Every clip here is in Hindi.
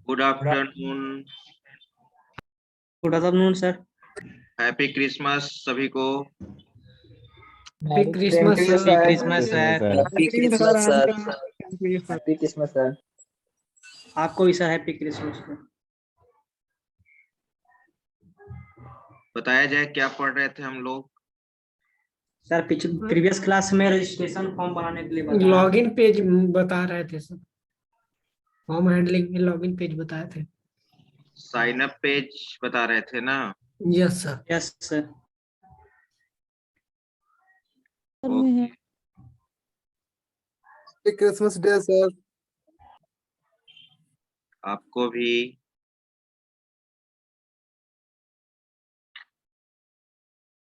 Good afternoon. Good afternoon sir. Happy Christmas सभी को। Happy Christmas sir. Happy Christmas sir. Happy Christmas sir. Happy Christmas sir. आपको भी सर हैप्पी क्रिसमस सर। बताया जाए क्या पढ़ रहे थे हम लोग। सर प्रीवियस क्लास में रजिस्ट्रेशन फॉर्म बनाने के लिए बताया। लॉगिन पेज बता रहे थे सर, फॉर्म हैंडलिंग में लॉगिन पेज बताए थे। साइन अप पेज बता रहे थे ना। Yes sir. Yes sir. Okay. Christmas day sir. आपको भी।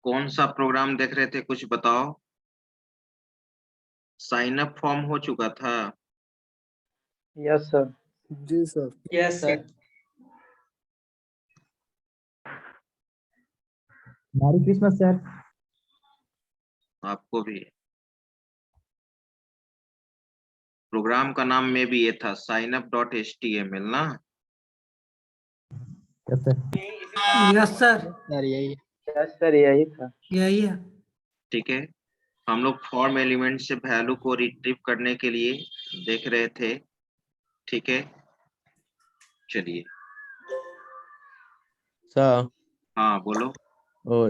कौन सा प्रोग्राम देख रहे थे, कुछ बताओ। साइन अप फॉर्म हो चुका था। Yes sir. जी sir. Yes sir. Merry Christmas sir. आपको भी। प्रोग्राम का नाम में भी ये था signup.html ना। Yes sir. Yes sir. Sir यही। यस सर यही था। यही है। ठीक है। हम लोग फॉर्म एलिमेंट से वैल्यू को रिट्रीव करने के लिए देख रहे थे। ठीक है, चलिए। सर हाँ बोलो।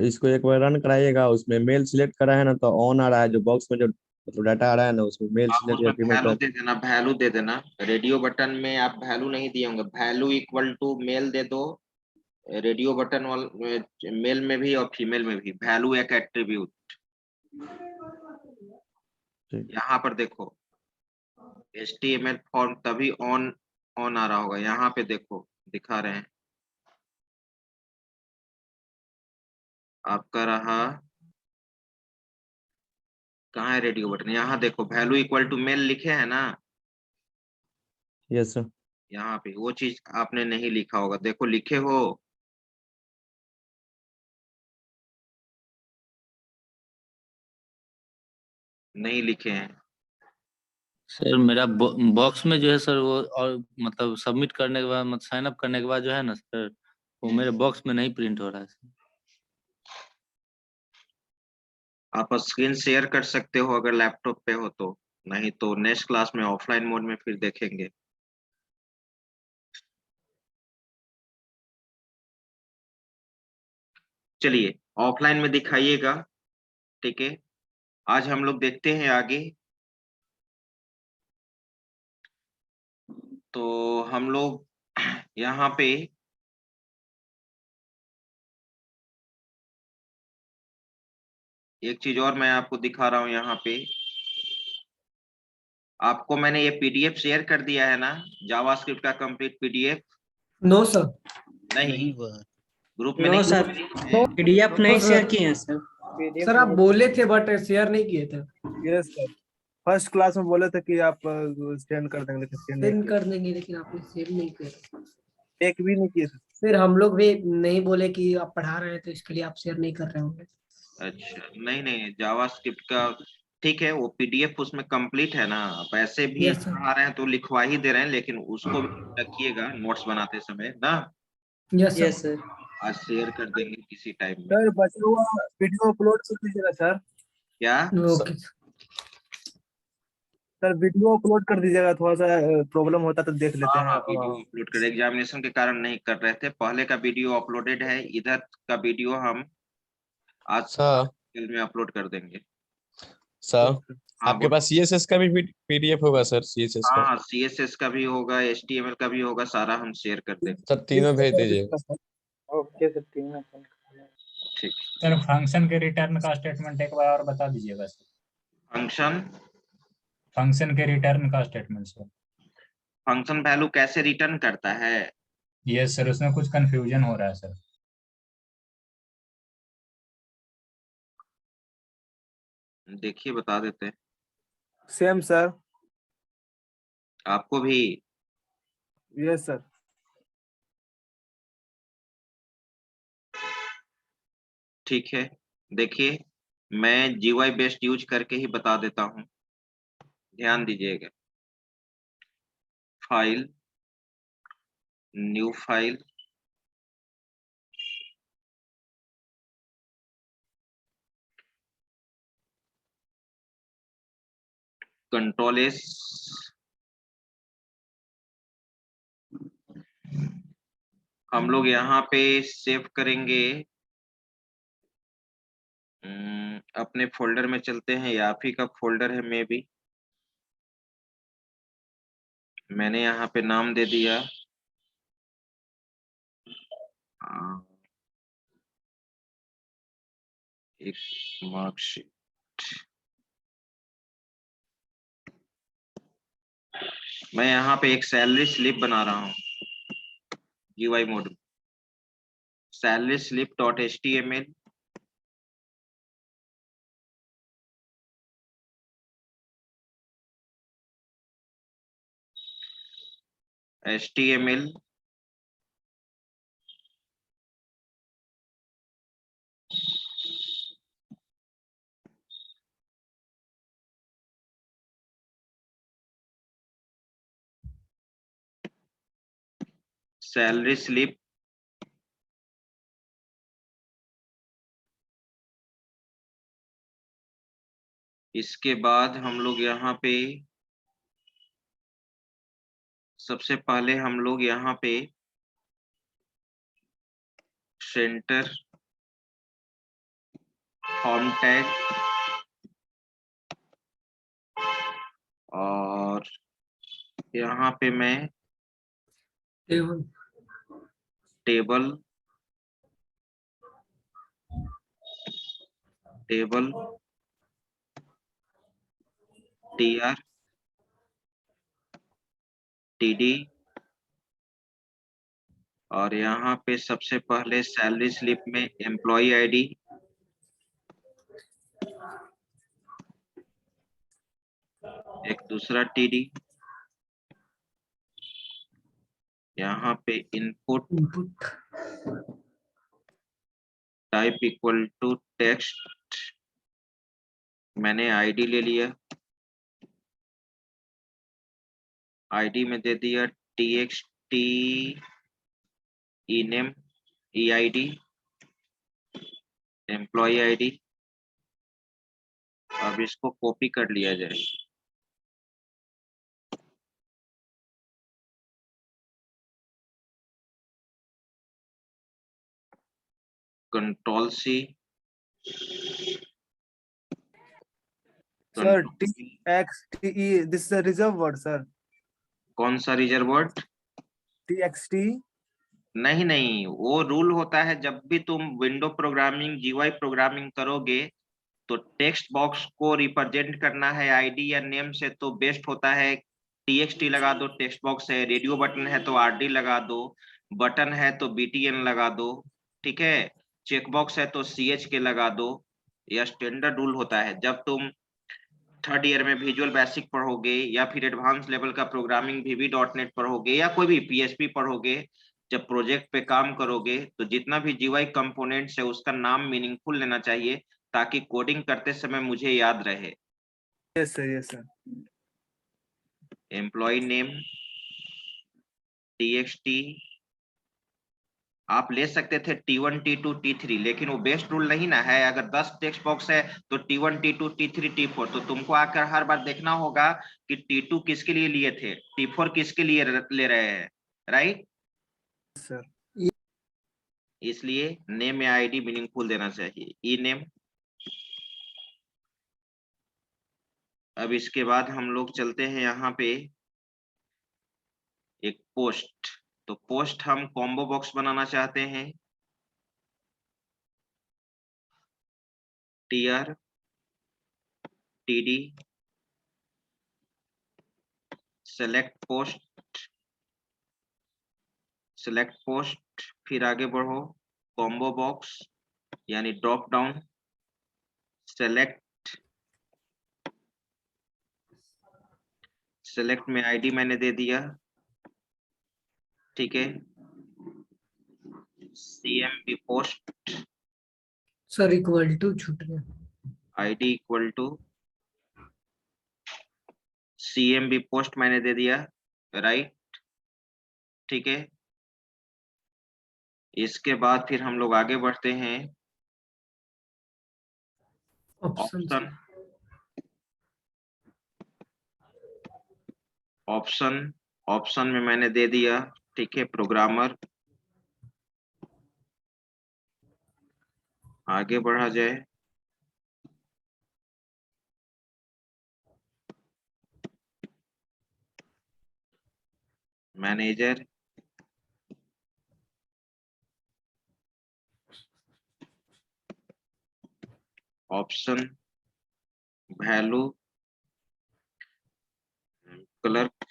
इसको एक बार रन कराइएगा। उसमें मेल सिलेक्ट करा है ना तो ऑन आ रहा है, जो बॉक्स में जो मतलब डाटा आ रहा है ना उसमें मेल आप सिलेक्ट या उसमें फीमेल वैल्यू दे देना, वैल्यू दे देना। रेडियो बटन में आप वैल्यू नहीं दिए होंगे, वैल्यू इक्वल टू मेल दे दो। रेडियो बटन वाले मेल में भी और फीमेल में भी वैल्यू एक एट्रीब्यूट। यहाँ पर देखो HTML फॉर्म तभी ऑन ऑन आ रहा होगा। यहाँ पे देखो दिखा रहे हैं आपका रहा। कहाँ है रेडियो बटन? यहाँ देखो वैल्यू इक्वल टू मेल लिखे हैं ना। Yes sir. यहाँ पे वो चीज आपने नहीं लिखा होगा, देखो लिखे हो। नहीं लिखे हैं। सर मेरा बॉक्स में जो है सर वो, और मतलब सबमिट करने के बाद, मतलब साइन अप करने के बाद जो है ना सर, वो मेरे बॉक्स में नहीं प्रिंट हो रहा है सर। आप स्क्रीन शेयर कर सकते हो अगर लैपटॉप पे हो तो, नहीं तो नेक्स्ट क्लास में ऑफलाइन मोड में फिर देखेंगे। चलिए ऑफलाइन में दिखाइएगा। ठीक है, आज हम लोग देखते हैं आगे। तो हम लोग यहाँ पे एक चीज और मैं आपको दिखा रहा हूँ। यहाँ पे आपको मैंने ये PDF शेयर कर दिया है ना, जावास्क्रिप्ट का कंप्लीट PDF। No sir. नहीं, ग्रुप में नो नहीं सर, है? PDF नहीं सर। शेयर किए हैं सर। सर आप बोले थे बट शेयर नहीं किए थे। Yes sir. फर्स्ट क्लास में बोले थे कि आप सेंड कर देंगे, लेकिन सेंड नहीं सेंड किए। कर देंगे लेकिन आपने सेंड नहीं किया। एक भी नहीं किए सर। फिर हम लोग भी नहीं बोले कि आप पढ़ा रहे हैं तो इसके लिए आप शेयर नहीं कर रहे होंगे। अच्छा, नहीं नहीं, जावास्क्रिप्ट का ठीक है, वो PDF उसमें कंप्लीट है ना। आप ऐसे भी यस सर। पढ़ा रहे हैं तो लिखवा ही दे रहे हैं, लेकिन उसको भी रखिएगा नोट्स बनाते समय ना। Yes yes sir. सर। आज शेयर कर देंगे किसी टाइम में। सर बचा हुआ वीडियो अपलोड कर दीजिएगा सर। क्या? ओके। सर वीडियो अपलोड कर दीजिएगा, थोड़ा सा प्रॉब्लम होता तो देख लेते हाँ हैं। हाँ, वीडियो अपलोड कर, एग्जामिनेशन के कारण नहीं कर रहे थे। पहले का वीडियो अपलोडेड है, इधर का वीडियो हम आज सर। कल में अपलोड कर देंगे। सर हाँ आपके बोलो। पास CSS का भी PDF होगा सर? CSS का हाँ, CSS का भी होगा, HTML का भी होगा, सारा हम शेयर कर देंगे। सर, तीनों भेज दीजिए। ओके सर, तीनों। ठीक। सर फंक्शन के रिटर्न का स्टेटमेंट एक बार और बता दीजिएगा सर। फंक्शन के रिटर्न का स्टेटमेंट सर। फंक्शन वैल्यू कैसे रिटर्न करता है? यस सर, उसमें कुछ कंफ्यूजन हो रहा है सर। देखिए बता देते हैं सेम सर। आपको भी। Yes sir. ठीक है, देखिए मैं GUI बेस्ड यूज करके ही बता देता हूँ, ध्यान दीजिएगा। File, new file, control S, हम लोग यहाँ पे सेव करेंगे। अपने फोल्डर में चलते हैं, या आप ही का फोल्डर है मे बी, मैंने यहाँ पे नाम दे दिया एक मार्कशीट। मैं यहाँ पे एक सैलरी स्लिप बना रहा हूँ GUI मोड में, salary slip dot HTML, HTML salary slip इसके बाद हम लोग यहाँ पे सबसे पहले हम लोग यहाँ पे सेंटर फॉर्म टैग और यहाँ पे मैं table table table TR TD और यहाँ पे सबसे पहले सैलरी स्लिप में एम्प्लॉय ID, एक दूसरा TD, यहाँ पे input input type equal to text, मैंने ID ले लिया, ID में दे दिया TXT ename EID employee ID। अब इसको कॉपी कर लिया जाए, control C, sir TXTE, this is reserve word sir. कौन सा रिजर्व वर्ड? TXT नहीं नहीं, वो रूल होता है जब भी तुम विंडो प्रोग्रामिंग GUI प्रोग्रामिंग करोगे तो टेक्स्ट बॉक्स को रिप्रेजेंट करना है ID या नेम से, तो बेस्ट होता है TXT लगा दो। टेक्स्ट बॉक्स है, रेडियो बटन है तो RD लगा दो, बटन है तो BTN लगा दो, ठीक है। चेक बॉक्स है तो CHK लगा दो। यह स्टैंडर्ड रूल होता है। जब तुम थर्ड ईयर में विजुअल बेसिक पढ़ोगे या फिर एडवांस लेवल का प्रोग्रामिंग VB.NET पढ़ोगे या कोई भी PHP पढ़ोगे, जब प्रोजेक्ट पे काम करोगे तो जितना भी GUI कंपोनेंट्स है उसका नाम मीनिंगफुल लेना चाहिए ताकि कोडिंग करते समय मुझे याद रहे। Yes sir, yes sir. Employee name TXT, आप ले सकते थे T1 T2 T3, लेकिन वो बेस्ट रूल नहीं ना है। अगर 10 टेक्स्ट बॉक्स है तो T1 T2 T3 T4, तो तुमको आकर हर बार देखना होगा कि T2 किसके लिए लिए थे, T4 किसके लिए ले रहे हैं, राइट सर इसलिए नेम या ID मीनिंगफुल देना चाहिए, ई नेम। अब इसके बाद हम लोग चलते हैं यहाँ पे एक पोस्ट, तो पोस्ट हम कॉम्बो बॉक्स बनाना चाहते हैं, TR TD सेलेक्ट पोस्ट, फिर आगे बढ़ो, कॉम्बो बॉक्स यानी ड्रॉप डाउन, सेलेक्ट में ID मैंने दे दिया, ठीक है। CMB post sir equal to छूट गया। ID equal to CMB post मैंने दे दिया, राइट, ठीक है। इसके बाद फिर हम लोग आगे बढ़ते हैं ऑप्शन ऑप्शन ऑप्शन ऑप्शन में मैंने दे दिया, ठीक है, प्रोग्रामर। आगे बढ़ा जाए। Manager, option, value, clerk.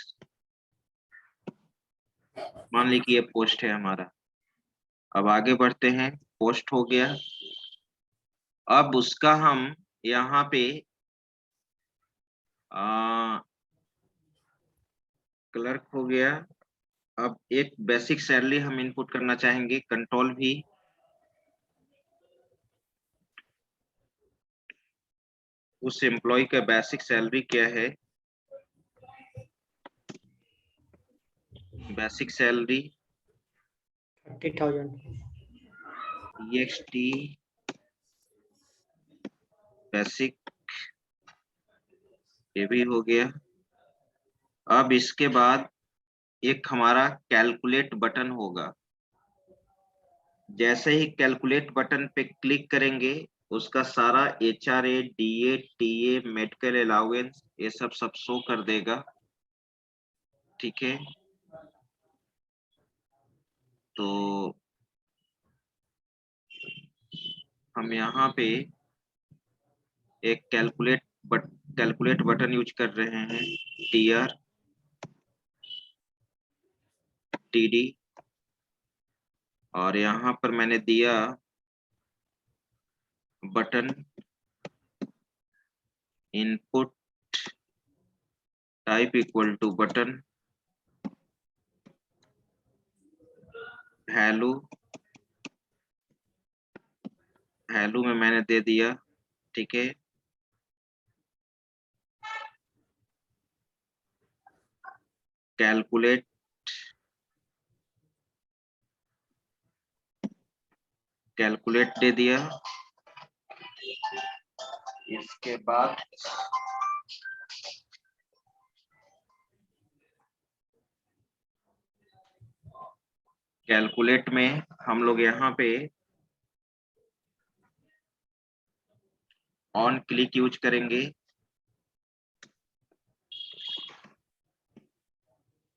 मान ली कि ये पोस्ट है हमारा। अब आगे बढ़ते हैं, पोस्ट हो गया। अब उसका हम यहाँ पे क्लर्क हो गया। अब एक बेसिक सैलरी हम इनपुट करना चाहेंगे, कंट्रोल भी। उस एम्प्लॉय का बेसिक सैलरी क्या है? Basic salary 30,000। EXT बेसिक, ये भी हो गया। अब इसके बाद एक हमारा कैलकुलेट बटन होगा। जैसे ही कैलकुलेट बटन पे क्लिक करेंगे, उसका सारा HRA, DA, TA, medical allowance ये सब शो कर देगा, ठीक है। तो हम यहाँ पे एक कैलकुलेट बटन यूज कर रहे हैं, TR, TD, और यहाँ पर मैंने दिया button input type equal to button value में मैंने दे दिया, ठीक है। कैलकुलेट दे दिया। इसके बाद कैलकुलेट में हम लोग यहाँ पे ऑन क्लिक यूज करेंगे।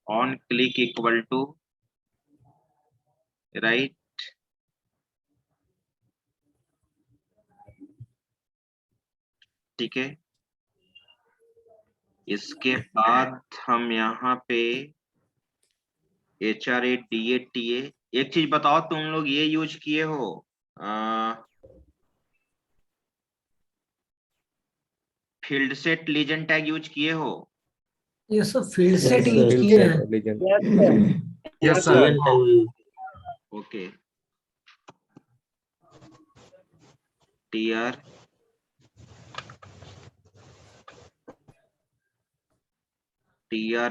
On click equal to right, ठीक है। इसके बाद हम यहाँ पे HRA, DA, TA। एक चीज बताओ, तुम लोग ये यूज किए हो field set legend tag use किए हो? ये सब field set Yes, use sir. किए Set हैं। और legend. Yes sir. Okay, TR,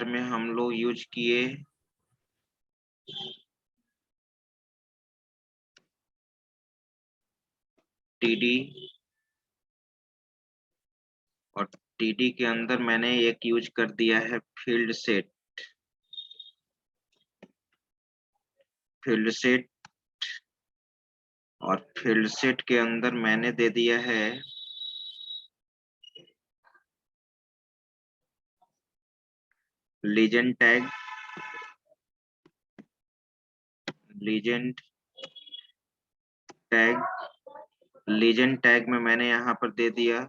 में हम लोग यूज किए TD, और TD के अंदर मैंने एक यूज कर दिया है फील्ड सेट। और फील्ड सेट के अंदर मैंने दे दिया है लीजेंड टैग। लीजेंड टैग में मैंने यहाँ पर दे दिया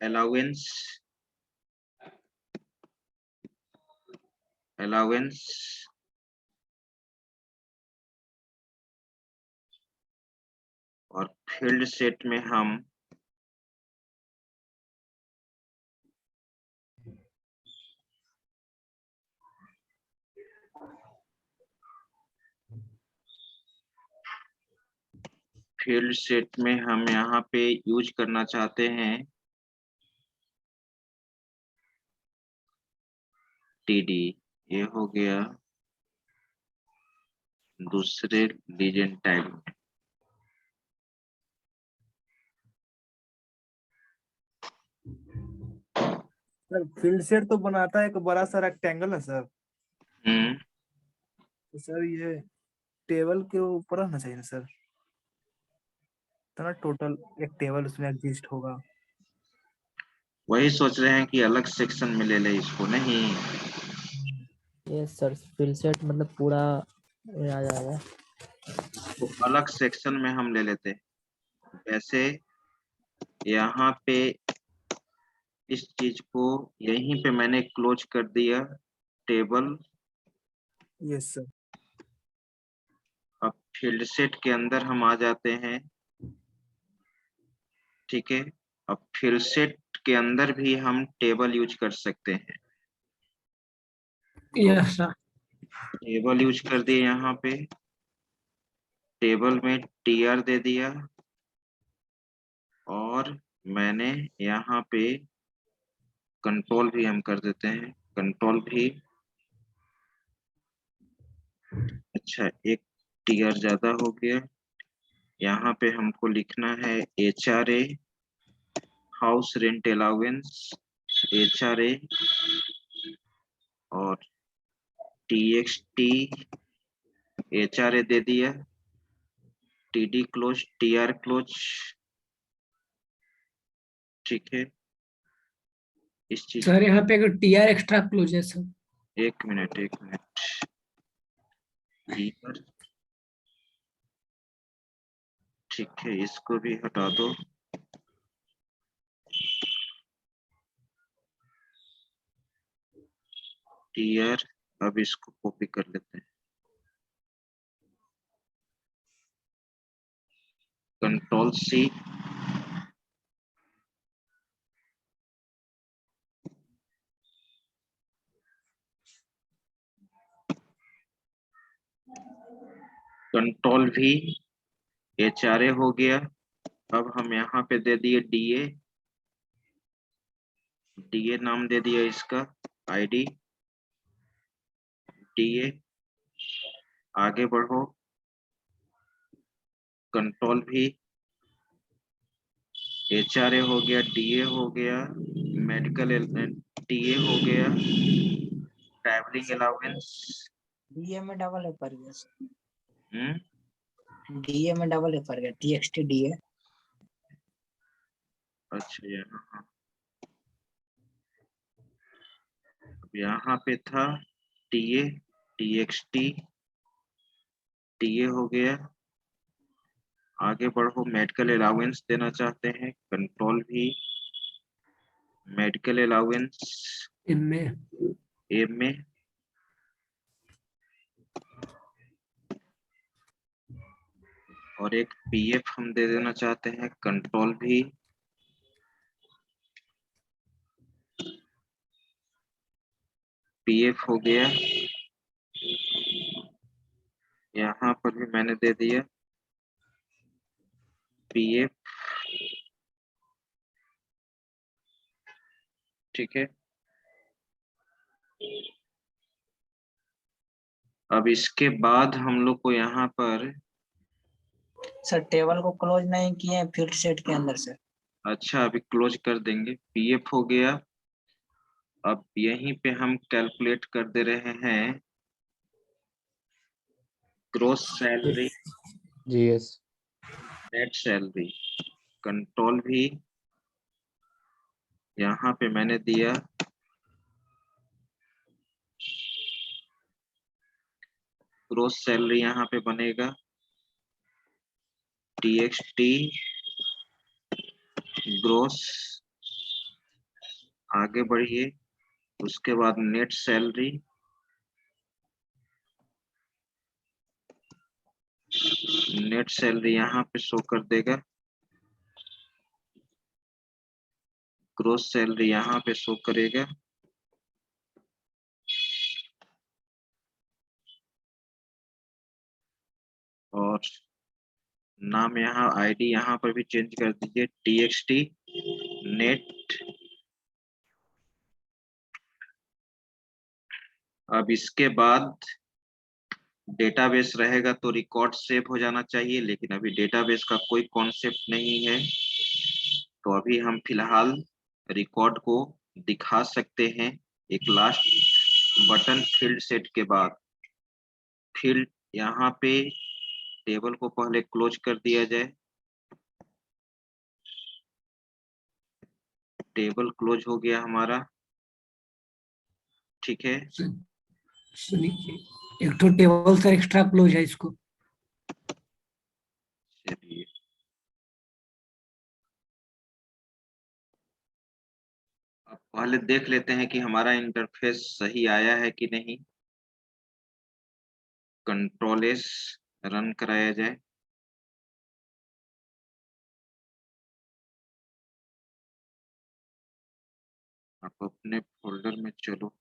अलाउंस और फील्ड सेट में हम यहाँ पे यूज करना चाहते हैं TD। ये हो गया। दूसरे लीजेंड टैग में। सर फील्ड सेट तो बनाता है एक बड़ा सा रेक्टेंगल है सर, तो सर ये टेबल के ऊपर होना चाहिए ना सर, तो ना टोटल एक टेबल उसमें एग्जिस्ट होगा। वही सोच रहे हैं कि अलग सेक्शन में ले ले इसको, नहीं ये सर फील्ड सेट मतलब पूरा ये आ जाएगा। तो अलग सेक्शन में हम ले लेते। वैसे यहाँ पे इस चीज को यहीं पे मैंने क्लोज कर दिया टेबल। Yes sir. अब फील्ड सेट के अंदर हम आ जाते हैं, ठीक है। अब फील्ड सेट के अंदर भी हम टेबल यूज कर सकते हैं। Yes sir. टेबल यूज कर दिए, यहाँ पे टेबल में टीआर दे दिया और मैंने यहाँ पे कंट्रोल भी हम कर देते हैं, कंट्रोल भी। अच्छा, एक टीआर ज्यादा हो गया। यहाँ पे हमको लिखना है HRA, house rent allowance, HRA और TXT HRA दे दिया, TD क्लोज, TR क्लोज, ठीक है। इस चीज सर यहाँ पे अगर टीआर एक्स्ट्रा क्लोज है सर। एक मिनट TR, ठीक है, इसको भी हटा दो। TR, अब इसको कॉपी कर लेते हैं, control C, control V, HRA हो गया। अब हम यहाँ पे दे दिए DA नाम दे दिया इसका, ID DA। आगे बढ़ो, कंट्रोल V, HRA हो गया, DA हो गया, मेडिकल TA हो गया, ट्रैवलिंग अलाउंस, डीए में डबल ए पर गया सर, हम्म, डीए में डबल ए पर गया, टीएक्सटी डीए। अच्छा यहाँ, अब यहाँ पे था TA, TXT, TA हो गया। आगे बढ़ो, मेडिकल अलाउंस देना चाहते हैं, कंट्रोल भी, मेडिकल अलाउंस इनमें में, और एक PF हम दे देना चाहते हैं, कंट्रोल भी, PF हो गया। यहाँ पर भी मैंने दे दिया PF, ठीक है। अब इसके बाद हम लोग को यहाँ पर, सर टेबल को क्लोज नहीं किए फील्ड सेट के अंदर से। अच्छा अभी क्लोज कर देंगे, PF हो गया। अब यहीं पे हम कैलकुलेट कर दे रहे हैं ग्रोस सैलरी, जी यस। नेट सैलरी, कंट्रोल भी, यहाँ पे मैंने दिया ग्रोस सैलरी, यहाँ पे बनेगा TXT ग्रोस। आगे बढ़िए, उसके बाद नेट सैलरी, नेट सैलरी यहाँ पे शो कर देगा, ग्रोस सैलरी यहाँ पे शो करेगा, और नाम यहाँ ID यहाँ पर भी चेंज कर दीजिए, TXT नेट। अब इसके बाद डेटाबेस रहेगा तो रिकॉर्ड सेव हो जाना चाहिए, लेकिन अभी डेटाबेस का कोई कॉन्सेप्ट नहीं है, तो अभी हम फिलहाल रिकॉर्ड को दिखा सकते हैं एक लास्ट बटन फील्ड सेट के बाद। फील्ड यहाँ पे टेबल को पहले क्लोज कर दिया जाए, टेबल क्लोज हो गया हमारा, ठीक है। सुनिए, एक तो टेबल सर एक्स्ट्रा क्लोज है इसको। चलिए अब पहले देख लेते हैं कि हमारा इंटरफेस सही आया है कि नहीं। कंट्रोल एस रन कराया जाए। आप अपने फोल्डर में चलो,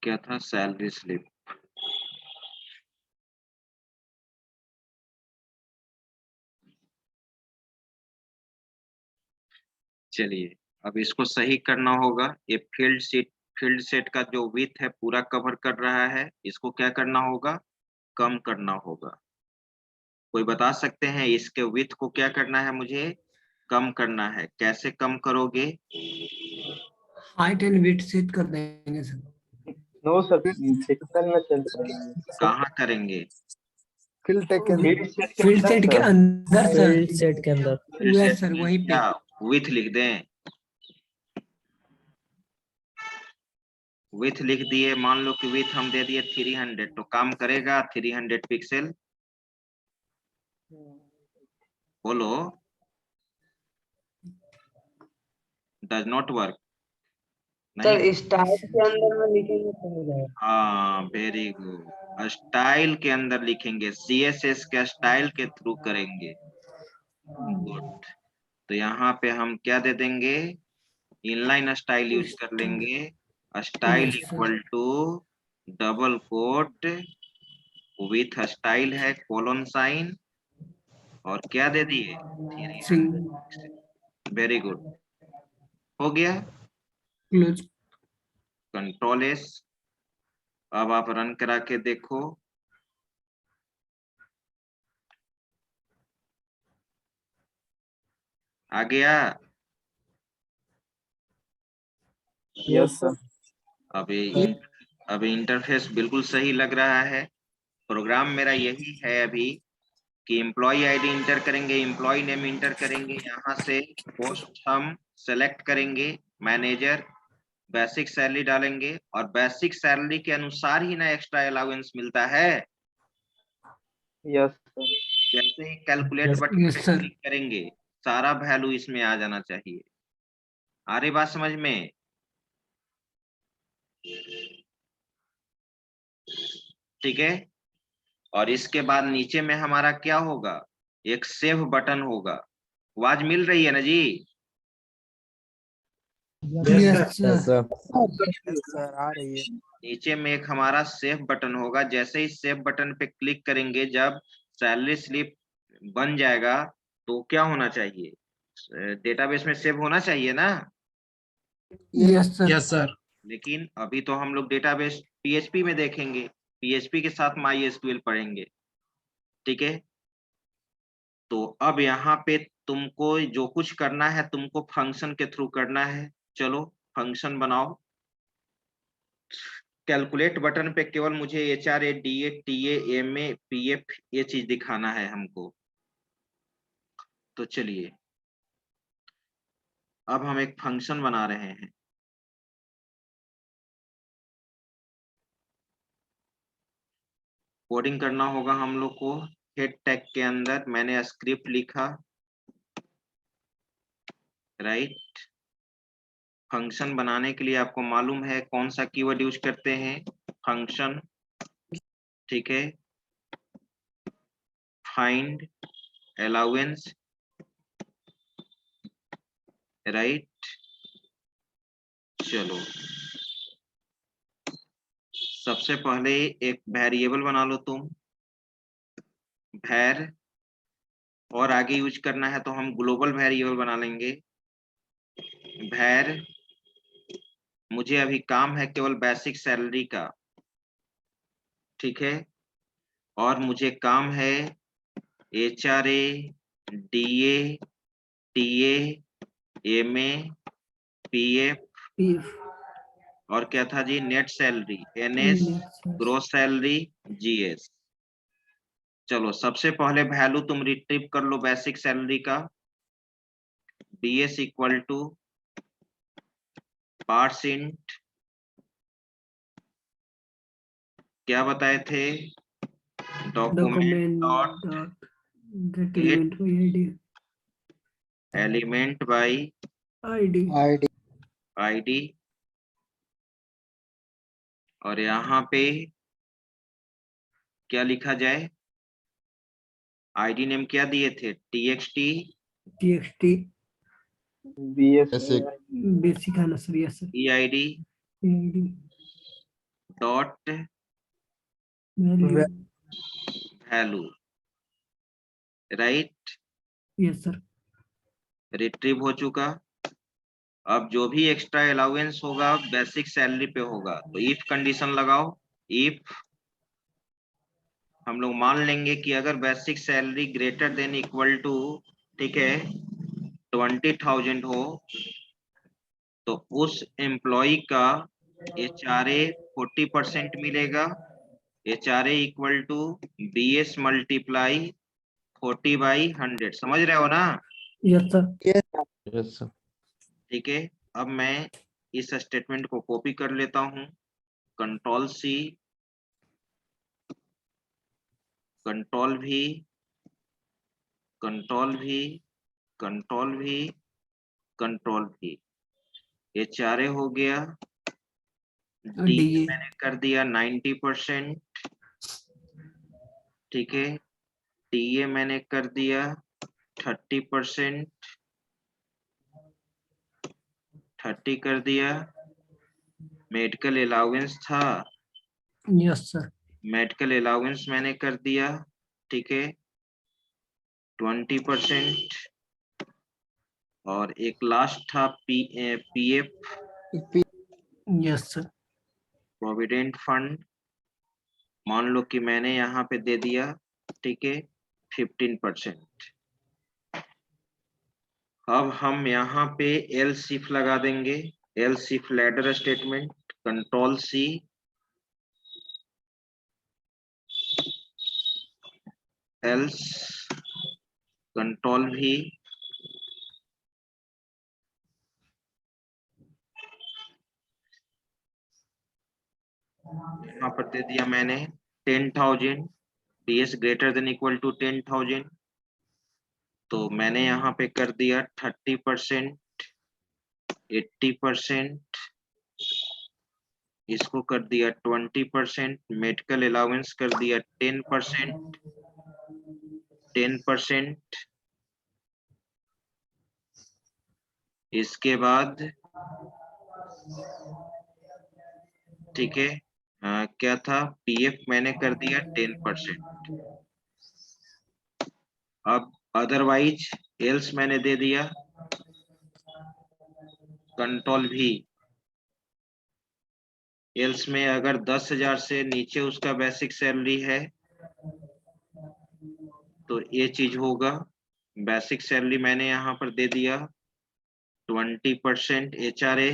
क्या था, सैलरी स्लिप। चलिए अब इसको सही करना होगा। ये फील्ड सेट का जो विड्थ है पूरा कवर कर रहा है, इसको क्या करना होगा, कम करना होगा। कोई बता सकते हैं इसके विड्थ को क्या करना है, मुझे कम करना है, कैसे कम करोगे? हाइट एंड वेट सेट कर देंगे सर। नो सर, सेक्शन में चेंज करेंगे। कहाँ करेंगे? फील्ड टैग के अंदर। फील्ड सेट के अंदर सर। फील्ड सेट के अंदर। यस सर, वहीं पे। क्या विड्थ लिख दें? विड्थ लिख दिए, मान लो कि विड्थ हम दे दिए 300, तो काम करेगा 300 पिक्सल? बोलो, डज नॉट वर्क? नहीं। स्टाइल के अंदर में लिखेंगे तो हो जाएगा। हाँ, वेरी गुड। स्टाइल के अंदर लिखेंगे, CSS के स्टाइल के थ्रू करेंगे। गुड। तो यहाँ पे हम क्या दे देंगे, इनलाइन स्टाइल यूज कर लेंगे। Style Yes, sir. Equal to double quote with style है कोलोन साइन, और क्या दे दिए, 300। वेरी गुड, हो गया। क्लोज। कंट्रोल एस, अब आप रन करा के देखो। आ गया? Yes sir. अभी इंटरफेस बिल्कुल सही लग रहा है। प्रोग्राम मेरा यही है अभी कि एम्प्लॉय आईडी इंटर करेंगे, एम्प्लॉय नेम इंटर करेंगे, यहाँ से पोस्ट हम सेलेक्ट करेंगे, मैनेजर, बेसिक सैलरी डालेंगे, और बेसिक सैलरी के अनुसार ही ना एक्स्ट्रा अलाउंस मिलता है। Yes sir. जैसे ही कैलकुलेट Yes, बटन yes, पे sir. क्लिक करेंगे, सारा वैल्यू इसमें आ जाना चाहिए। आ रही बात समझ में? ठीक है। और इसके बाद नीचे में हमारा क्या होगा, एक सेव बटन होगा। आवाज मिल रही है ना जी? Yes, sir. Yes sir. Yes sir, आ रही है। नीचे में एक हमारा सेव बटन होगा। जैसे ही सेव बटन पे क्लिक करेंगे, जब सैलरी स्लिप बन जाएगा तो क्या होना चाहिए, डेटाबेस में सेव होना चाहिए ना। Yes, sir. Yes sir. लेकिन अभी तो हम लोग डेटाबेस PHP में देखेंगे, PHP के साथ MySQL पढ़ेंगे, ठीक है। तो अब यहाँ पे तुमको जो कुछ करना है, तुमको फंक्शन के थ्रू करना है। चलो फंक्शन बनाओ। कैलकुलेट बटन पे केवल मुझे HRA DA TA MA PF ये चीज दिखाना है हमको। तो चलिए अब हम एक फंक्शन बना रहे हैं। कोडिंग करना होगा हम लोग को। हेड टैग के अंदर मैंने स्क्रिप्ट लिखा, राइट। फंक्शन बनाने के लिए आपको मालूम है कौन सा कीवर्ड यूज करते हैं, फंक्शन, ठीक है। Find allowance, right. चलो सबसे पहले एक वेरिएबल बना लो तुम, भैर, और आगे यूज करना है तो हम ग्लोबल वेरिएबल बना लेंगे, भैर मुझे अभी काम है केवल बेसिक सैलरी का, ठीक है, और मुझे काम है HRA, DA, TA, MA, PF PF और क्या था जी, net salary, NS, gross salary, GS। चलो सबसे पहले वैल्यू तुम रिट्रीव कर लो बेसिक सैलरी का। BS इक्वल टू % क्या बताए थे, document dot get element by ID element by ID और यहाँ पे क्या लिखा जाए, ID नेम क्या दिए थे, TXT TXT BS basic आना sir, yes sir, EID ID dot value, value, right, yes sir, retrieve हो चुका। अब जो भी एक्स्ट्रा अलाउंस होगा बेसिक सैलरी पे होगा, तो इफ कंडीशन लगाओ, इफ हम लोग मान लेंगे कि अगर basic salary greater than equal to, ठीक है, 20,000 हो, तो उस एम्प्लॉय का HRA 40% मिलेगा। HRA equal to BS multiply 40/100, समझ रहे हो ना, yes sir, यस सर। ठीक है। अब मैं इस स्टेटमेंट को कॉपी कर लेता हूं, Ctrl+C, Ctrl+V, Ctrl+V, Ctrl+V, Ctrl+V, HRA हो गया, DA मैंने कर दिया 90%, ठीक है, TA मैंने कर दिया 30%, 30 कर दिया, मेडिकल अलाउंस था, yes sir, मेडिकल अलाउंस मैंने कर दिया, ठीक है, 20%, और एक लास्ट था PF yes sir, provident fund, मान लो कि मैंने यहाँ पे दे दिया, ठीक है, 15%। अब हम यहाँ पे LCF लगा देंगे, LCF ladder statement, Ctrl+C, else, Ctrl+V, यहाँ पर दे दिया मैंने 10,000, DS greater than equal to 10,000, तो मैंने यहाँ पे कर दिया 30%, 80%, इसको कर दिया 20%, मेडिकल अलाउंस कर दिया 10%, 10%, इसके बाद ठीक है, क्या था, PF मैंने कर दिया 10%। अब अदरवाइज एल्स मैंने दे दिया, Ctrl+V, एल्स में अगर 10,000 से नीचे उसका बेसिक सैलरी है तो ये चीज होगा। बेसिक सैलरी मैंने यहाँ पर दे दिया 20% HRA,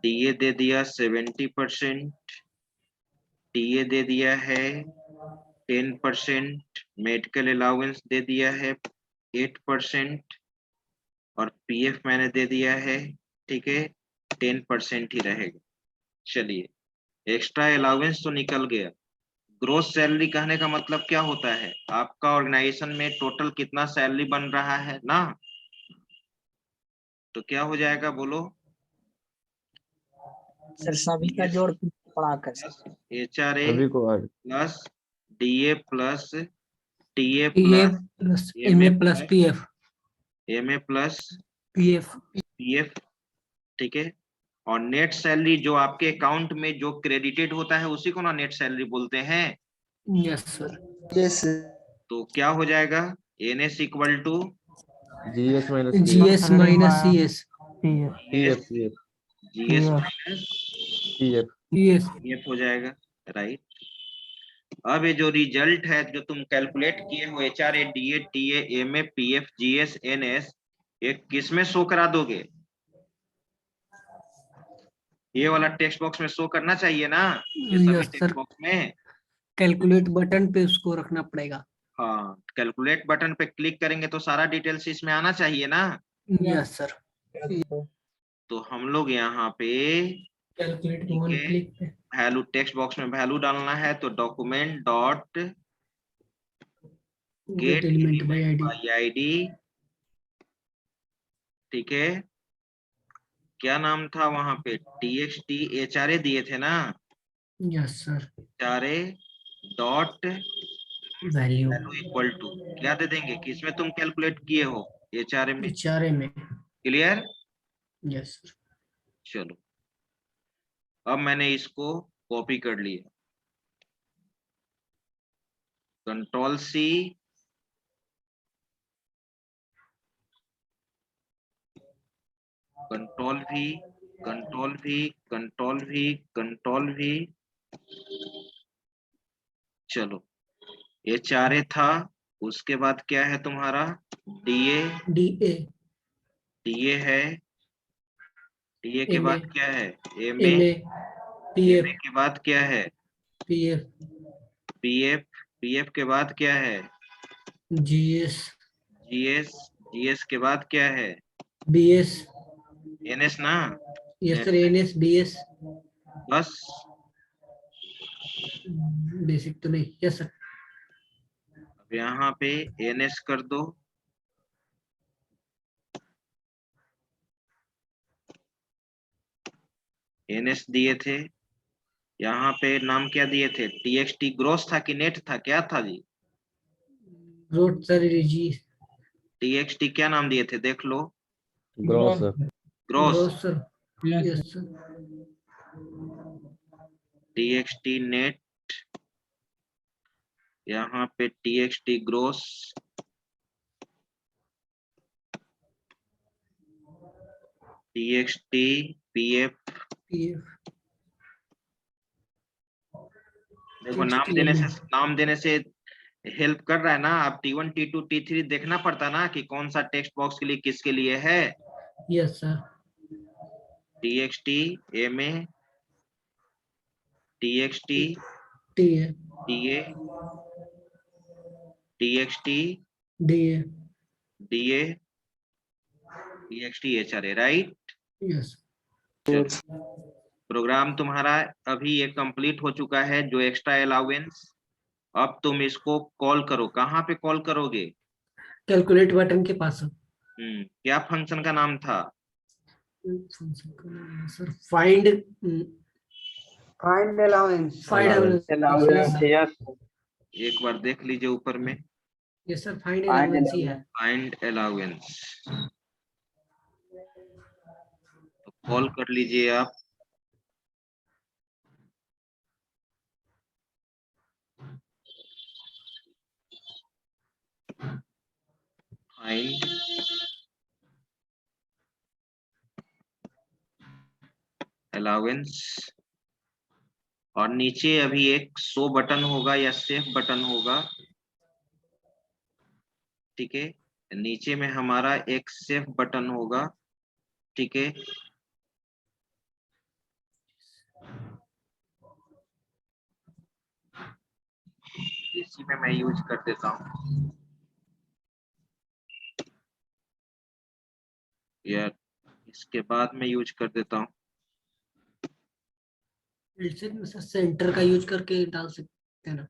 DA दे दिया 70%, TA दे दिया है 10%, मेडिकल अलाउंस दे दिया है 8% और PF मैंने दे दिया है, ठीक है, 10% ही रहेगा। चलिए, एक्स्ट्रा अलाउंस तो निकल गया। ग्रोस सैलरी कहने का मतलब क्या होता है, आपका ऑर्गेनाइजेशन में टोटल कितना सैलरी बन रहा है ना, तो क्या हो जाएगा बोलो, सर सभी का जोड़ पढ़ा कर HRA सभी को और plus DA plus TA TA plus plus MA MA plus PF, MA plus PF, PF, ठीक है। और नेट सैलरी जो आपके अकाउंट में जो क्रेडिटेड होता है उसी को ना नेट सैलरी बोलते हैं। yes sir, तो क्या हो जाएगा, NS equal to GS minus GS minus CS, PF GS Yeah. Minus PF yes PF हो जाएगा, राइट। अब ये जो रिजल्ट है जो तुम कैलकुलेट किए हो HRA DA TA MA PF GS NS, ये किस में शो करा दोगे? ये वाला टेक्स्ट बॉक्स में शो करना चाहिए ना, ये सभी यस टेक्स्ट सर, बॉक्स में। कैलकुलेट बटन पे उसको रखना पड़ेगा। हाँ, कैलकुलेट बटन पे क्लिक करेंगे तो सारा डिटेल्स इसमें आना चाहिए ना। यस सर, तो हम लोग यहाँ पे कैलकुलेट ठीक वन है, क्लिक पे वैल्यू टेक्स्ट बॉक्स में वैल्यू डालना है, तो document dot gate element by ID. By ID, ठीक है। क्या नाम था वहां पे? TXT HRA दिए थे ना, yes sir, HRA dot value value equal to क्या दे देंगे कि इसमें तुम कैलकुलेट किए हो HRA में। HRA में। क्लियर? यस सर, चलो, अब मैंने इसको कॉपी कर लिया, Ctrl+C, Ctrl+V, Ctrl+V, Ctrl+V, Ctrl+V। चलो, HRA था, उसके बाद क्या है तुम्हारा? DA, DA DA है, DA के MA बाद क्या है? MA, MA PF MA के बाद क्या है? PF PF, PF के बाद क्या है? GS GS, GS के बाद क्या है? BS। NS ना, यस सर, NS BS बस। बेसिक तो नहीं। यस सर, अब यहाँ पे NS कर दो, NS दिए थे, यहाँ पे नाम क्या दिए थे? TXT ग्रोस था कि नेट था, क्या था जी? रोड सर जी, TXT क्या नाम दिए थे देख लो, gross gross. Gross sir. Yes sir, TXT net, यहाँ पे TXT gross, TXT PF। PF देखो, नाम देने से हेल्प कर रहा है ना। आप T1 T2 T3 देखना पड़ता ना कि कौन सा टेक्स्ट बॉक्स के लिए किसके लिए है। Yes sir, TXT MA, TXT TA DA, TXT DA। DA, TXT HRA, right. Yes program तुम्हारा अभी ये कंप्लीट हो चुका है, जो एक्स्ट्रा अलाउंस। अब तुम इसको कॉल करो, कहाँ पे कॉल करोगे? कैलकुलेट बटन के पास क्या फंक्शन का नाम था? फंक्शन का नाम है sir find allowance. Find allowance, yes, एक बार देख लीजिए ऊपर में, yes sir, find Find allowance ही है। फाइंड अलाउंस, तो कॉल कर लीजिए आप। फाइंड अलाउंस, और नीचे अभी एक शो बटन होगा या सेव बटन होगा, ठीक है। नीचे में हमारा एक सेव बटन होगा, ठीक है। इसी में मैं यूज कर देता हूँ, या इसके बाद में यूज कर देता हूँ। फिर में सर सेंटर का यूज करके डाल सकते हैं ना।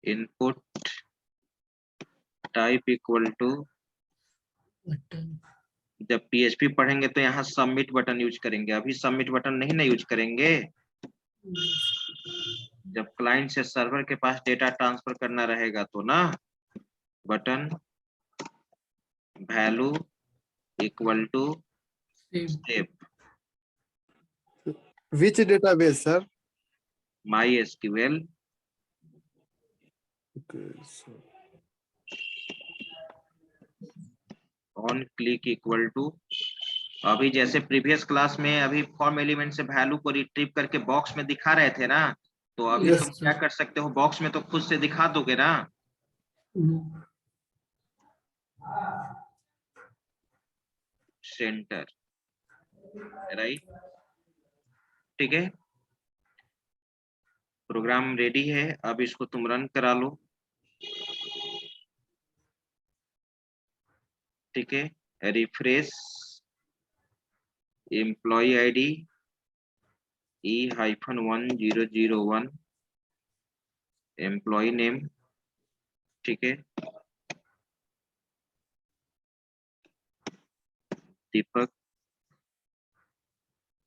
Input type equal to, button जब PHP पढ़ेंगे तो यहाँ सबमिट बटन यूज करेंगे, अभी सबमिट बटन नहीं ना यूज करेंगे। जब क्लाइंट से सर्वर के पास डेटा ट्रांसफर करना रहेगा तो ना, button value equal to save Which database, sir? MySQL Okay, so on click equal to, अभी जैसे प्रीवियस क्लास में अभी फॉर्म एलिमेंट से वैल्यू को रिट्रीव करके बॉक्स में दिखा रहे थे ना, तो अभी Yes, तुम क्या कर सकते हो, बॉक्स में तो खुद से दिखा दोगे ना। सेंटर, राइट, ठीक है। प्रोग्राम रेडी है, अब इसको तुम रन करा लो, ठीक है। Refresh, employee ID E-1001, employee name, ठीक है, दीपक,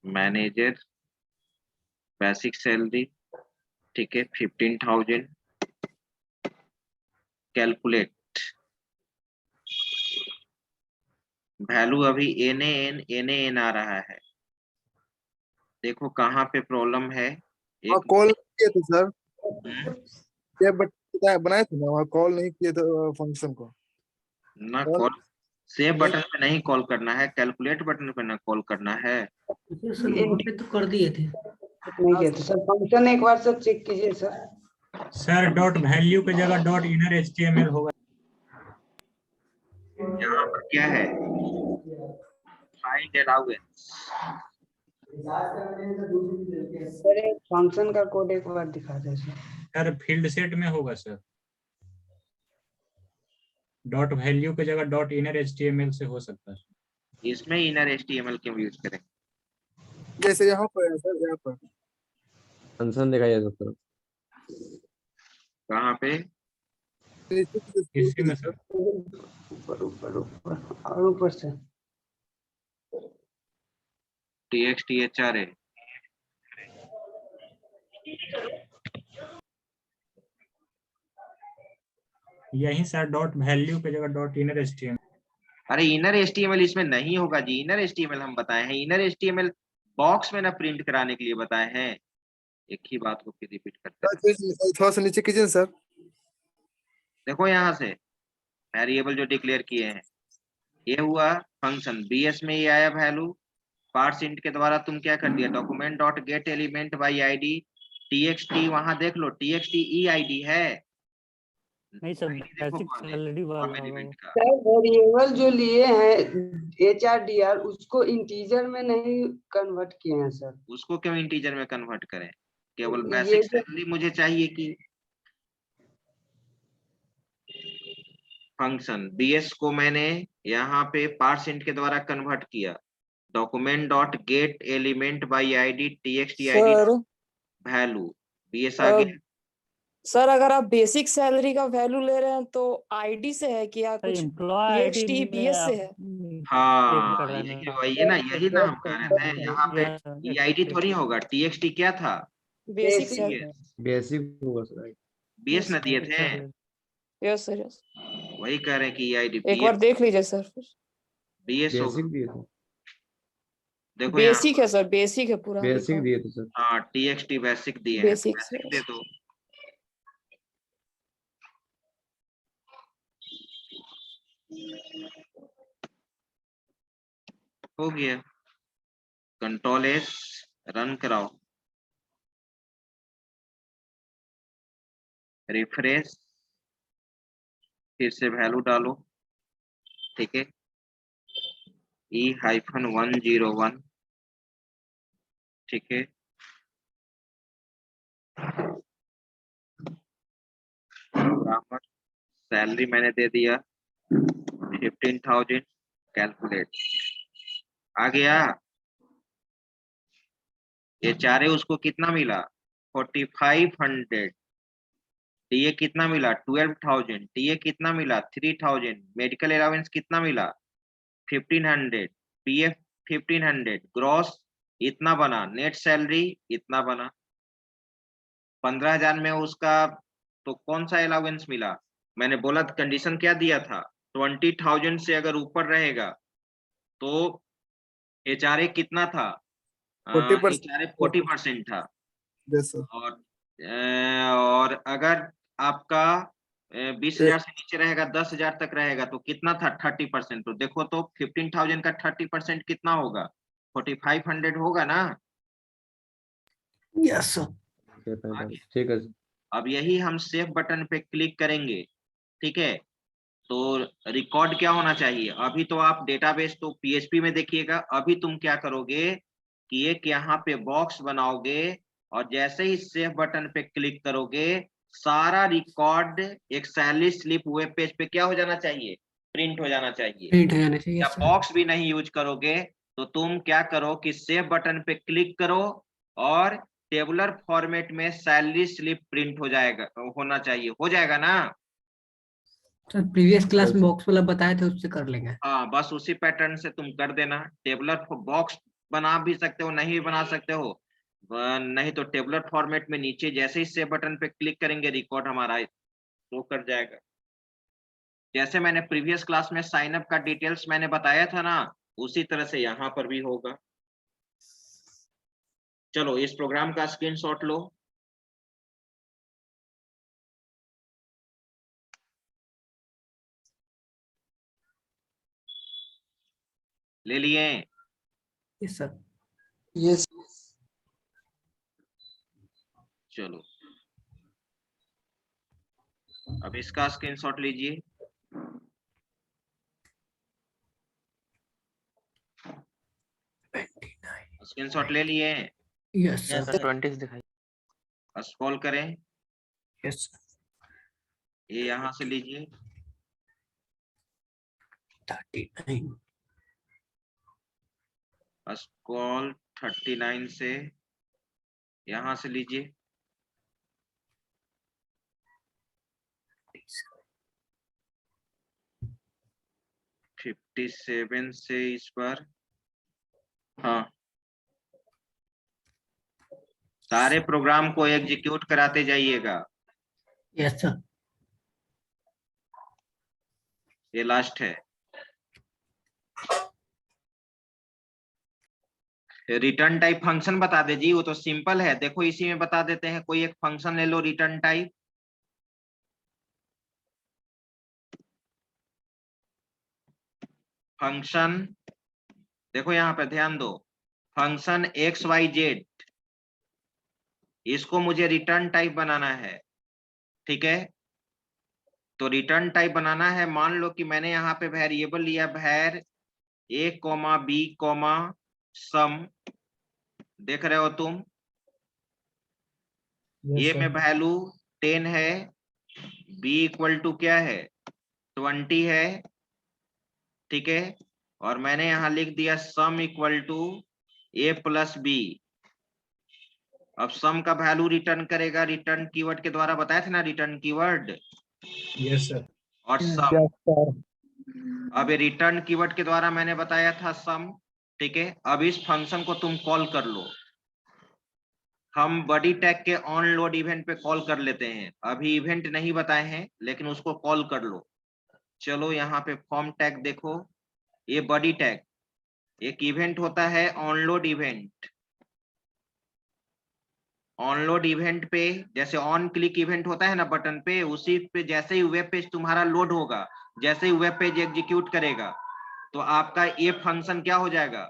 मैनेजर, बेसिक सैलरी, ठीक है, 15,000, कैलकुलेट, वैल्यू अभी NaN आ रहा है। देखो कहाँ पे प्रॉब्लम है। वहाँ एक कॉल किए थे सर, ये बनाए थे ना, वहाँ कॉल नहीं किए थे फंक्शन को। ना कॉल कॉल, सेव बटन पे नहीं कॉल करना है, कैलकुलेट बटन पे ना कॉल करना है। सर वहाँ पे तो कर दिए थे। नहीं किया था सर, फंक्शन एक बार सर चेक कीजिए सर। सर डॉट वैल्यू की जगह डॉट इनर HTML होगा। यहाँ पर क्या है, फाइंड अलाउंस, सर एक फंक्शन का कोड एक बार दिखा दे सर। सर फील्ड सेट में होगा सर, डॉट वैल्यू की जगह डॉट इनर HTML से हो सकता है। इसमें इनर HTML क्यों यूज करें। जैसे यहाँ पर है सर, यहाँ पर फंक्शन दिखाइए सर। कहाँ पे, इसी में सर, ऊपर ऊपर ऊपर और ऊपर से TXT HRA, यही सर डॉट वैल्यू की जगह डॉट इनर HTML। अरे इनर HTML इसमें नहीं होगा जी। इनर HTML हम बताए हैं, इनर HTML बॉक्स में ना प्रिंट कराने के लिए बताए हैं। एक ही बात को फिर रिपीट करते हैं। थोड़ा सा नीचे कीजिए सर। देखो यहाँ से वेरिएबल जो डिक्लेयर किए हैं, ये हुआ फंक्शन, BS में ये आया वैल्यू, पार्स इंट के द्वारा तुम क्या कर दिया, document dot gate element by ID TXT, वहां देख लो TXT EID है, नहीं सर, बेसिक सैलरी वाला एलिमेंट का। सर वेरिएबल जो लिए हैं HRDR उसको इंटीजर में नहीं कन्वर्ट किए हैं सर। उसको क्यों इंटीजर में कन्वर्ट करें, केवल ये बेसिक जो- सैलरी मुझे चाहिए कि फंक्शन BS को मैंने यहाँ पे पार्स इंट के द्वारा कन्वर्ट किया, document dot gate element by ID TXT ID sir value, BS आ गया। सर अगर आप बेसिक सैलरी का वैल्यू ले रहे हैं तो आईडी से है कि या कुछ एम्प्लॉय TXT आईडी BS से है। हाँ यही ना हम कह रहे थे, यहाँ पे EID थोड़ी होगा, TXT क्या था, बेसिक Basic सैलरी। बेसिक होगा सर। BS न दिए थे, यस सर यस। वही कह रहे हैं कि EID एक बार देख लीजिए सर फिर। BS होगा। बेसिक दिए थे। देखो यहाँ बेसिक है सर, बेसिक है पूरा। बेसिक दिए थे सर। हाँ TXT बेसिक दिए हैं, बेसिक बेसिक दे दो। हो गया, Ctrl+S रन कराओ, रिफ्रेश, फिर से वैल्यू डालो, ठीक है, E-101, ठीक है, प्रोग्रामर सैलरी मैंने दे दिया 15,000, कैलकुलेट, आ गया। HRA उसको कितना मिला 4500, DA कितना मिला 12,000, DA कितना मिला 3,000, मेडिकल अलाउंस कितना मिला 1500, PF 1500, ग्रॉस इतना बना, नेट सैलरी इतना बना, 15,000 में उसका तो कौन सा अलाउंस मिला, मैंने बोला कंडीशन क्या दिया था, 20,000 से अगर ऊपर रहेगा तो HRA कितना था, 40% था, Yes, sir. और अगर आपका 20,000 से नीचे रहेगा 10,000 तक रहेगा तो कितना था 30%। तो देखो तो 15,000 का 30% कितना होगा 4,500 होगा ना। Yes sir. ठीक है सर। अब यही हम सेव बटन पे क्लिक करेंगे, ठीक है। तो रिकॉर्ड क्या होना चाहिए, अभी तो आप डेटाबेस तो पीएचपी में देखिएगा, अभी तुम क्या करोगे कि एक यहाँ पे बॉक्स बनाओगे और जैसे ही सेव बटन पे क्लिक करोगे सारा रिकॉर्ड एक सैलरी स्लिप वेब पेज पे क्या हो जाना चाहिए, प्रिंट हो जाना चाहिए। प्रिंट हो जाना चाहिए या सर। बॉक्स भी नहीं यूज करोगे तो तुम क्या करो कि सेव बटन पे क्लिक करो और टेबुलर फॉर्मेट में सैलरी स्लिप प्रिंट हो जाएगा, होना चाहिए, हो जाएगा ना। सर प्रीवियस क्लास में बॉक्स वाला बताए थे उससे कर लेंगे। हाँ बस उसी पैटर्न से तुम कर देना। टेबुलर बॉक्स बना भी सकते हो, नहीं भी बना सकते हो, नहीं तो टेबुलर फॉर्मेट में नीचे जैसे ही सेव बटन पे क्लिक करेंगे रिकॉर्ड हमारा शो कर जाएगा। जैसे मैंने प्रीवियस क्लास में साइन अप का डिटेल्स मैंने बताया था ना, उसी तरह से यहाँ पर भी होगा। चलो इस प्रोग्राम का स्क्रीनशॉट लो। ले लिए? Yes sir. यस चलो अब इसका स्क्रीनशॉट लीजिए। स्क्रीनशॉट ले लिए? Yes sir. 20 दिखाई। स्क्रॉल करें, यस ये यहाँ से लीजिए 39। स्क्रॉल 39 से यहाँ से लीजिए 57 से इस पर, हाँ सारे प्रोग्राम को एग्जीक्यूट कराते जाइएगा। Yes sir. ये लास्ट है। रिटर्न टाइप फंक्शन बता दे जी, वो तो सिंपल है, देखो इसी में बता देते हैं। कोई एक फंक्शन ले लो रिटर्न टाइप, फंक्शन देखो यहाँ पे ध्यान दो, फंक्शन XYZ, इसको मुझे रिटर्न टाइप बनाना है, ठीक है। तो रिटर्न टाइप बनाना है, मान लो कि मैंने यहाँ पे वेरिएबल लिया var a, b, सम, देख रहे हो तुम, a में वैल्यू 10 है, b इक्वल टू क्या है 20 है, ठीक है। और मैंने यहाँ लिख दिया sum equal to a plus B. अब सम का वैल्यू रिटर्न करेगा, रिटर्न कीवर्ड के द्वारा बताया था ना, रिटर्न कीवर्ड। Yes sir. और सम, अब रिटर्न कीवर्ड के द्वारा मैंने बताया था सम, ठीक है। अब इस फंक्शन को तुम कॉल कर लो, हम बॉडी टैग के ऑन लोड इवेंट पे कॉल कर लेते हैं, अभी इवेंट नहीं बताए हैं लेकिन उसको कॉल कर लो। चलो यहाँ पे फॉर्म टैग देखो, ये बॉडी टैग एक इवेंट होता है ऑनलोड इवेंट। ऑनलोड इवेंट पे जैसे ऑन क्लिक इवेंट होता है ना बटन पे, उसी पे जैसे ही वेब पेज तुम्हारा लोड होगा, जैसे ही वेब पेज एग्जीक्यूट करेगा तो आपका ये फंक्शन क्या हो जाएगा,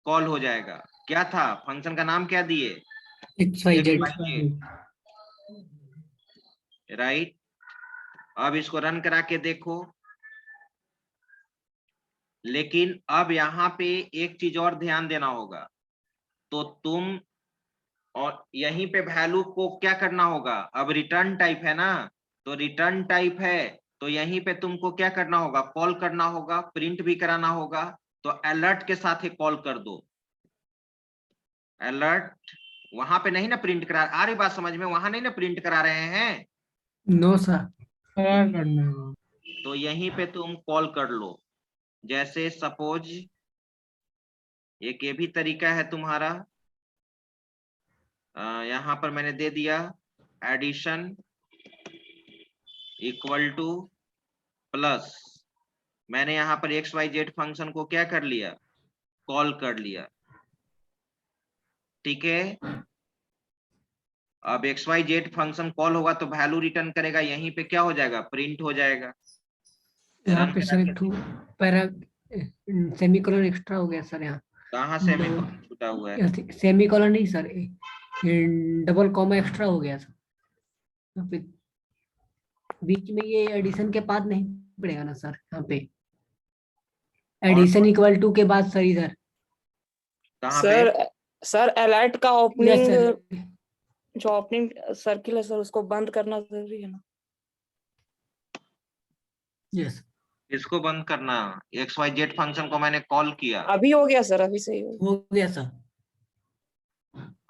कॉल हो जाएगा। क्या था फंक्शन का नाम, क्या दिए, XYZ। राइट। अब इसको रन करा के देखो, लेकिन अब यहाँ पे एक चीज और ध्यान देना होगा। तो तुम और यहीं पे वैल्यू को क्या करना होगा, अब रिटर्न टाइप है ना, तो रिटर्न टाइप है तो यहीं पे तुमको क्या करना होगा, कॉल करना होगा, प्रिंट भी कराना होगा। तो अलर्ट के साथ ही कॉल कर दो, अलर्ट। वहां पे नहीं ना प्रिंट करा, आ रही बात समझ में, वहां नहीं ना प्रिंट करा रहे हैं। No sir. करना है। तो यहीं पे तुम कॉल कर लो, जैसे सपोज एक ये भी तरीका है तुम्हारा, यहाँ पर मैंने दे दिया एडिशन इक्वल टू प्लस, मैंने यहाँ पर XYZ फंक्शन को क्या कर लिया, कॉल कर लिया, ठीक है। अब XYZ फंक्शन कॉल होगा तो वैल्यू रिटर्न करेगा, यहीं पे क्या हो जाएगा, प्रिंट हो जाएगा। यहाँ रन पे करा सर के एक ठो पैरा सेमीकोलन एक्स्ट्रा हो गया सर यहाँ। कहाँ से में छूटा हुआ है? सेमीकोलन नहीं सर, डबल कॉमा एक्स्ट्रा हो गया सर यहाँ पे। बीच में ये एडिशन के बाद नहीं पड़ेगा ना सर यहाँ पे, एडिशन इक्वल टू के बाद सर इधर। कहाँ सर पे? सर अलर्ट का यस ओपनिंग, सर, जो ओपनिंग सर्किल है सर उसको बंद करना जरूरी है ना। यस इसको बंद करना, XYZ फंक्शन को मैंने कॉल किया अभी हो गया सर, अभी सही हो हो गया सर।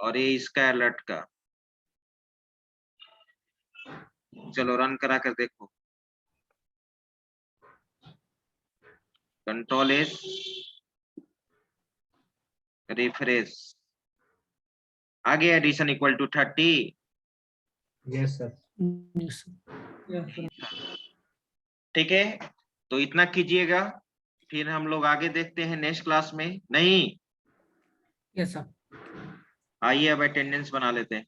और ये इसका अलर्ट का, चलो रन करा कर देखो। कंट्रोल एस, रिफ्रेश, आगे addition equal to 30। Yes sir. ठीक है, तो इतना कीजिएगा, फिर हम लोग आगे देखते हैं नेक्स्ट क्लास में। नहीं यस सर। आइए अब अटेंडेंस बना लेते हैं।